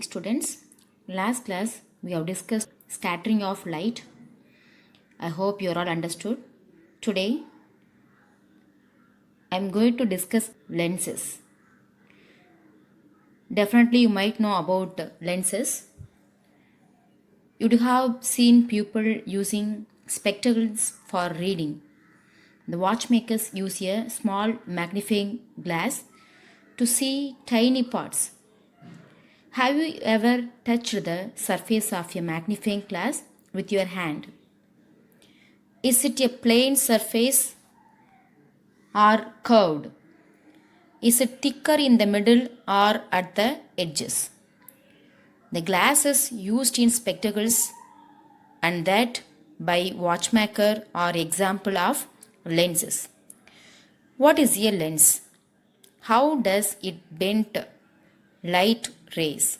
students. Last class we have discussed scattering of light. I hope you are all understood. Today I am going to discuss lenses. Definitely you might know about lenses. You would have seen people using spectacles for reading. The watchmakers use a small magnifying glass to see tiny parts. Have you ever touched the surface of a magnifying glass with your hand? Is it a plain surface or curved? Is it thicker in the middle or at the edges? The glass is used in spectacles and that by watchmaker are example of lenses. What is a lens? How does it bend light rays?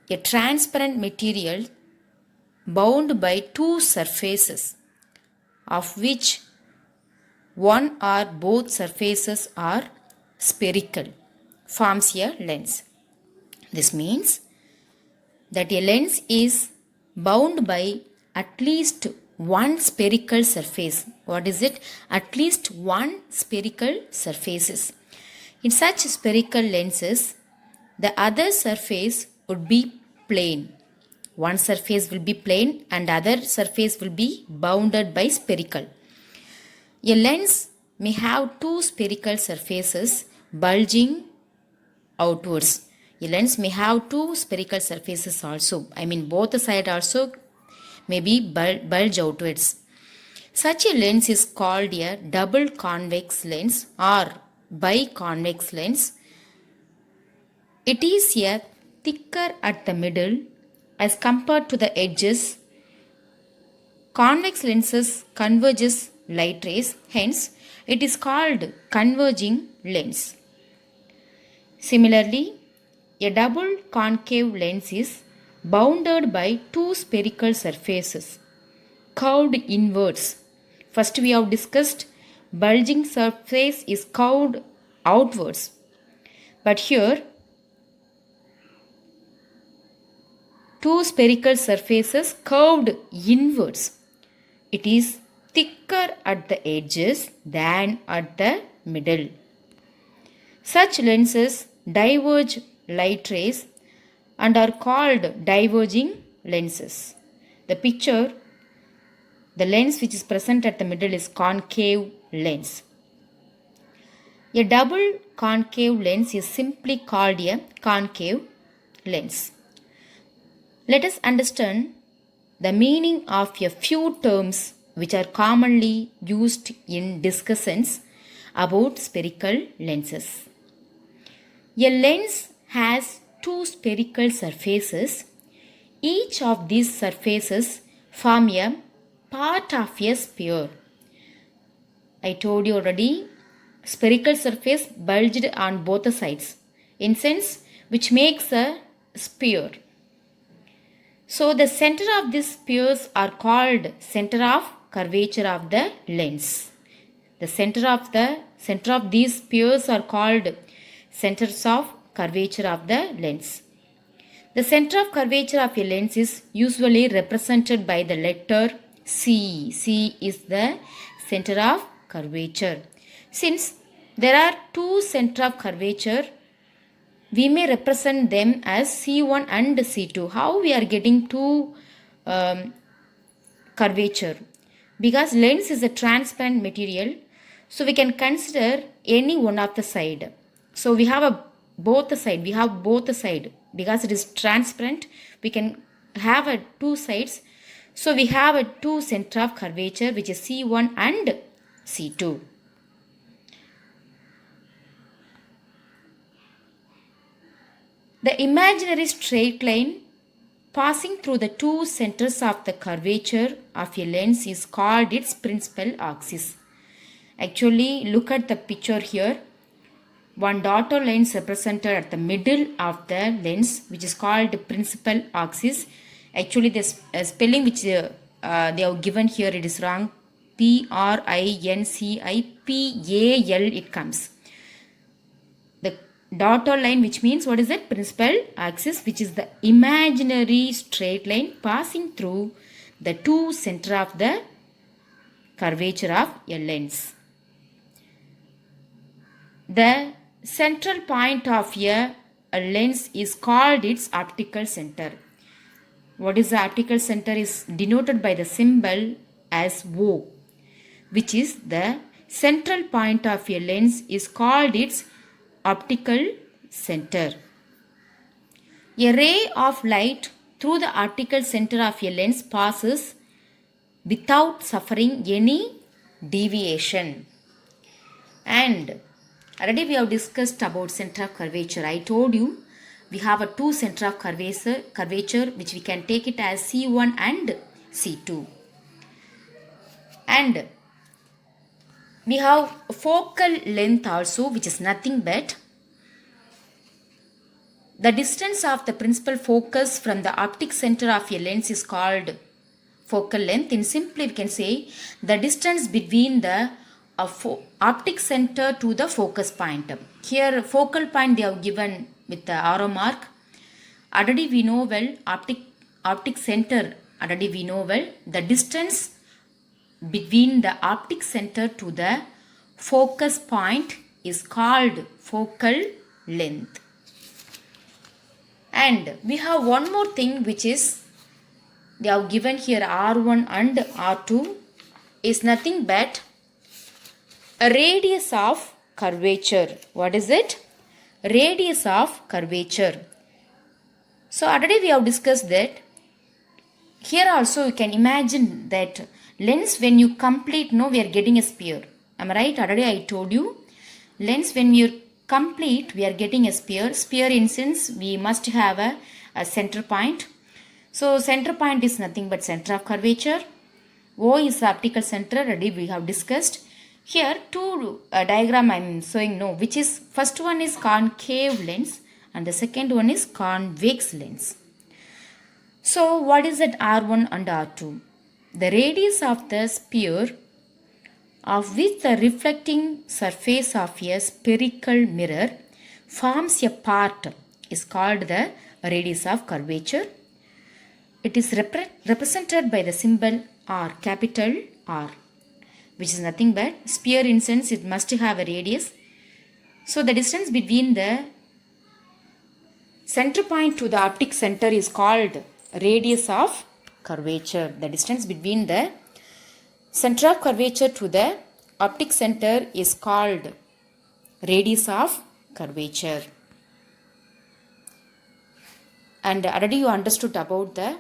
A transparent material bound by two surfaces, of which one or both surfaces are spherical, forms a lens. This means that a lens is bound by at least one spherical surface. What is it? At least one spherical surfaces. In such spherical lenses, the other surface would be plane. One surface will be plane and other surface will be bounded by spherical. A lens may have two spherical surfaces bulging outwards. A lens may have two spherical surfaces also. Both the side also may be bulge outwards. Such a lens is called a double convex lens or biconvex lens. It is a thicker at the middle as compared to the edges. Convex lenses converges light rays, hence it is called converging lens. Similarly, a double concave lens is bounded by two spherical surfaces, curved inwards. First we have discussed bulging surface is curved outwards. But here, two spherical surfaces curved inwards. It is thicker at the edges than at the middle. Such lenses diverge light rays and are called diverging lenses. The picture, the lens which is present at the middle is concave lens. A double concave lens is simply called a concave lens. Let us understand the meaning of a few terms which are commonly used in discussions about spherical lenses. A lens has two spherical surfaces. Each of these surfaces form a part of a sphere. I told you already, spherical surface bulged on both the sides, in sense which makes a sphere. So the center of these spheres are called center of curvature of the lens. The center of these spheres are called centers of curvature of the lens. The center of curvature of a lens is usually represented by the letter C. C is the center of curvature. Since there are two center of curvature, we may represent them as C1 and C2. How we are getting two curvature? Because lens is a transparent material, so we can consider any one of the side. So we have both the side. We have both the side because it is transparent. We can have two sides. So we have a two center of curvature which is C1 and C2. The imaginary straight line passing through the two centers of the curvature of a lens is called its principal axis. Actually, look at the picture here. One dotted line is represented at the middle of the lens, which is called the principal axis. Actually, the spelling which they have given here, it is wrong. Principal it comes. The dotted line, which means what is that? Principal axis, which is the imaginary straight line passing through the two center of the curvature of a lens. The central point of a lens is called its optical center. What is the optical center is denoted by the symbol as O, which is the central point of a lens is called its optical center. A ray of light through the optical center of a lens passes without suffering any deviation. And already we have discussed about center of curvature. I told you we have a two center of curvature which we can take it as C1 and C2. And we have focal length also, which is nothing but the distance of the principal focus from the optic center of a lens is called focal length. In simply we can say the distance between the optic center to the focus point. Here focal point they have given with the arrow mark. Already we know well optic center. Already we know well the distance between the optic center to the focus point is called focal length. And we have one more thing, which is they have given here R1 and R2 is nothing but a radius of curvature. What is it? Radius of curvature. So already we have discussed that. Here also you can imagine that lens when you complete, no, we are getting a sphere. Am I right? Already I told you. Lens when you complete, we are getting a sphere. Sphere in sense we must have a center point. So center point is nothing but center of curvature. O is the optical center. Already we have discussed. Here two diagram I am showing, no, which is first one is concave lens and the second one is convex lens. So what is that R1 and R2? The radius of the sphere of which the reflecting surface of a spherical mirror forms a part is called the radius of curvature. It is represented by the symbol R, capital R, which is nothing but sphere in sense it must have a radius. So the distance between the center point to the optic center is called radius of curvature. The distance between the center of curvature to the optic center is called radius of curvature. And already you understood about the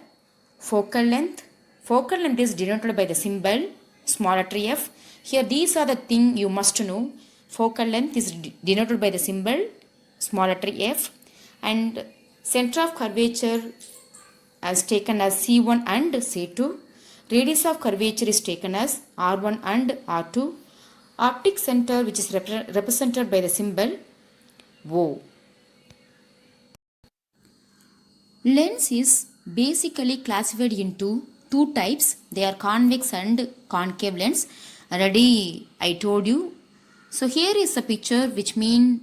focal length. Focal length is denoted by the symbol small letter f. Here these are the thing you must know. Focal length is denoted by the symbol small letter f, and center of curvature as taken as C1 and C2. Radius of curvature is taken as R1 and R2. Optic center, which is represented by the symbol O. Lens is basically classified into two types. They are convex and concave lens. Already I told you. So here is a picture which mean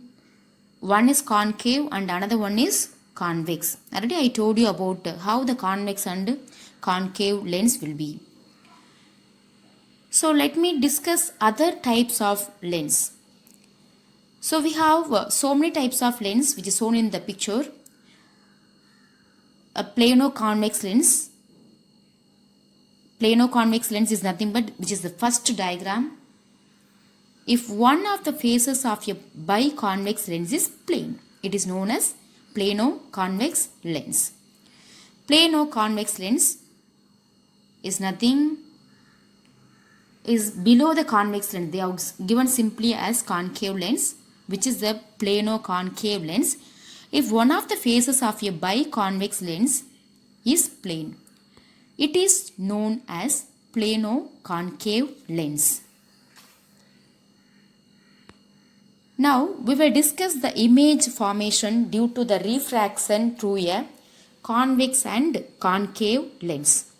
one is concave and another one is convex. Already I told you about how the convex and concave lens will be. So let me discuss other types of lens. So we have so many types of lens which is shown in the picture. A plano-convex lens. Plano-convex lens is nothing but, which is the first diagram. If one of the faces of a biconvex lens is plane, it is known as plano-convex lens. Plano-convex lens is nothing, is below the convex lens. They are given simply as concave lens, which is the plano-concave lens. If one of the faces of a biconvex lens is plane, it is known as plano-concave lens. Now we will discuss the image formation due to the refraction through a convex and concave lens.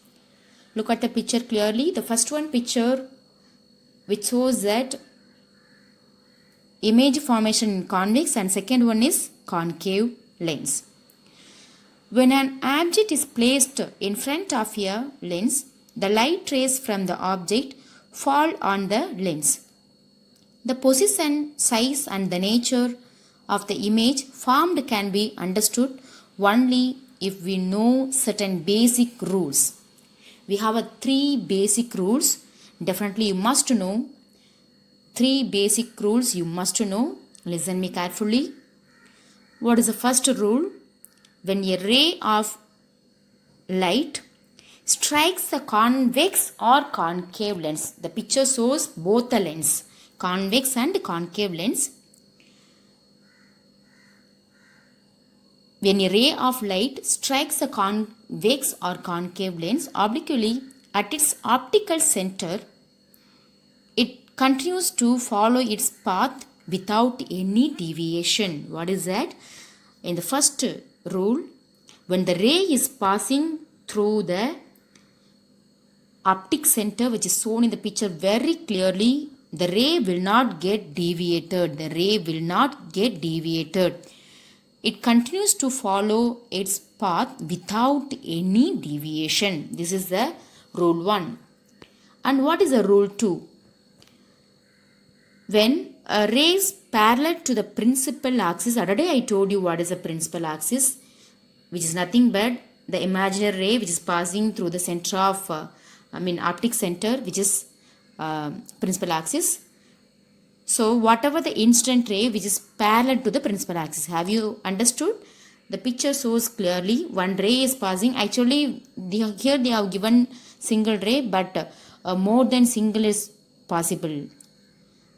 Look at the picture clearly. The first one picture which shows that image formation in convex and second one is concave lens. When an object is placed in front of a lens, the light rays from the object fall on the lens. The position, size and the nature of the image formed can be understood only if we know certain basic rules. We have three basic rules. Definitely you must know. Three basic rules you must know. Listen me carefully. What is the first rule? When a ray of light strikes the convex or concave lens, the picture shows both the lens, convex and concave lens. When a ray of light strikes the convex or concave lens obliquely at its optical center, it continues to follow its path without any deviation. What is that? In the first rule, when the ray is passing through the optic center, which is shown in the picture very clearly, the ray will not get deviated. The ray will not get deviated. It continues to follow its path without any deviation. This is the rule 1. And what is the rule 2? When a ray is parallel to the principal axis, already I told you what is the principal axis, which is nothing but the imaginary ray which is passing through the center of, optic center, which is principal axis. So whatever the incident ray which is parallel to the principal axis, have you understood? The picture shows clearly one ray is passing. Actually, here they have given single ray, but more than single is possible.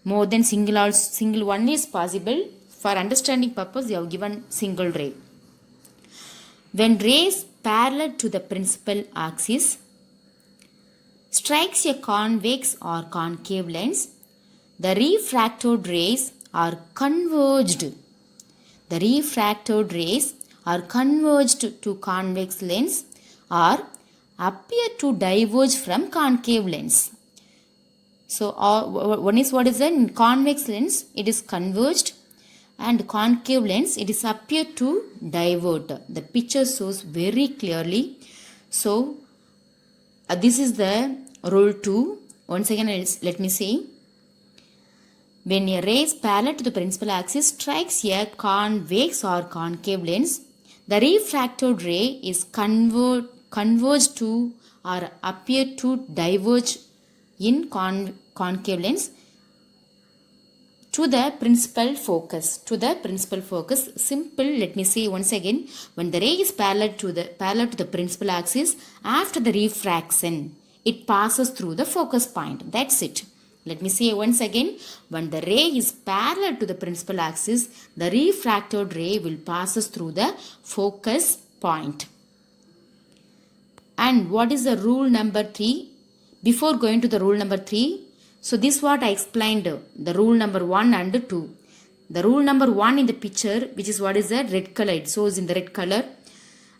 More than single one is possible. For understanding purpose, they have given single ray. When rays parallel to the principal axis strikes a convex or concave lens, the refracted rays are converged. The refracted rays are converged to convex lens or appear to diverge from concave lens. So one is what is that? In convex lens it is converged, and concave lens it is appear to divert. The picture shows very clearly. So this is the rule 2. Once again let me say. When a ray is parallel to the principal axis strikes a convex or concave lens, the refracted ray is converged to or appear to diverge in concave lens to the principal focus. Simple. Let me say once again. When the ray is parallel to the principal axis, after the refraction, it passes through the focus point. That's it. Let me say once again. When the ray is parallel to the principal axis, the refracted ray will passes through the focus point. And what is the rule number 3? Before going to the rule number 3, so this what I explained, the rule number 1 and 2. The rule number 1 in the picture, which is what is that? Red color. It shows in the red color.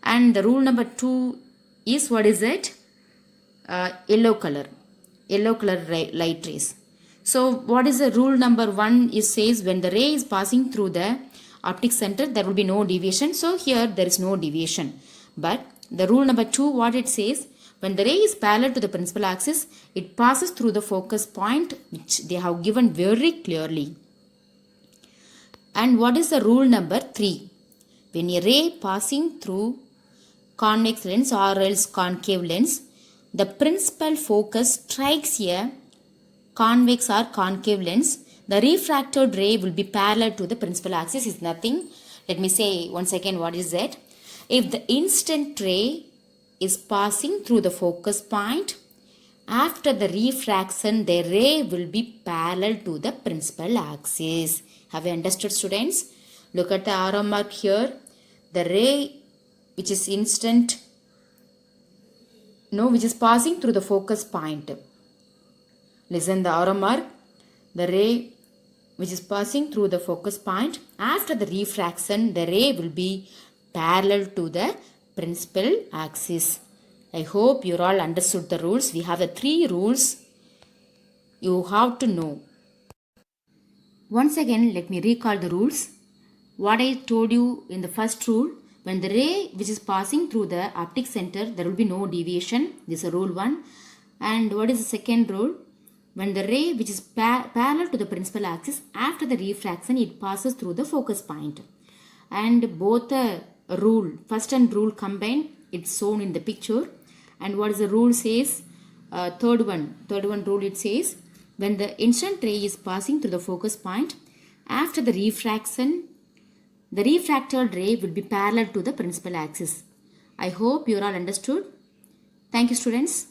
And the rule number 2 is what is that? Yellow color. Yellow color light rays. So what is the rule number 1? It says when the ray is passing through the optic center, there will be no deviation. So here there is no deviation. But the rule number 2, what it says? When the ray is parallel to the principal axis, it passes through the focus point, which they have given very clearly. And what is the rule number 3? When a ray passing through convex lens or else concave lens, the principal focus strikes a convex or concave lens, the refracted ray will be parallel to the principal axis. Is nothing. Let me say once again what is that? If the incident ray is passing through the focus point, after the refraction, the ray will be parallel to the principal axis. Have you understood, students? Look at the arrow mark here. The ray which is which is passing through the focus point. Listen the arrow mark. The ray which is passing through the focus point, after the refraction, the ray will be parallel to the principal axis. I hope you all understood the rules. We have the 3 rules you have to know. Once again, let me recall the rules. What I told you in the first rule, when the ray which is passing through the optic center, there will be no deviation. This is rule 1. And what is the second rule? When the ray which is parallel to the principal axis, after the refraction, it passes through the focus point. And both the rule, first and rule combined, it's shown in the picture. And what is the rule says? Third one rule, it says, when the incident ray is passing through the focus point, after the refraction, the refracted ray will be parallel to the principal axis. I hope you all understood. Thank you, students.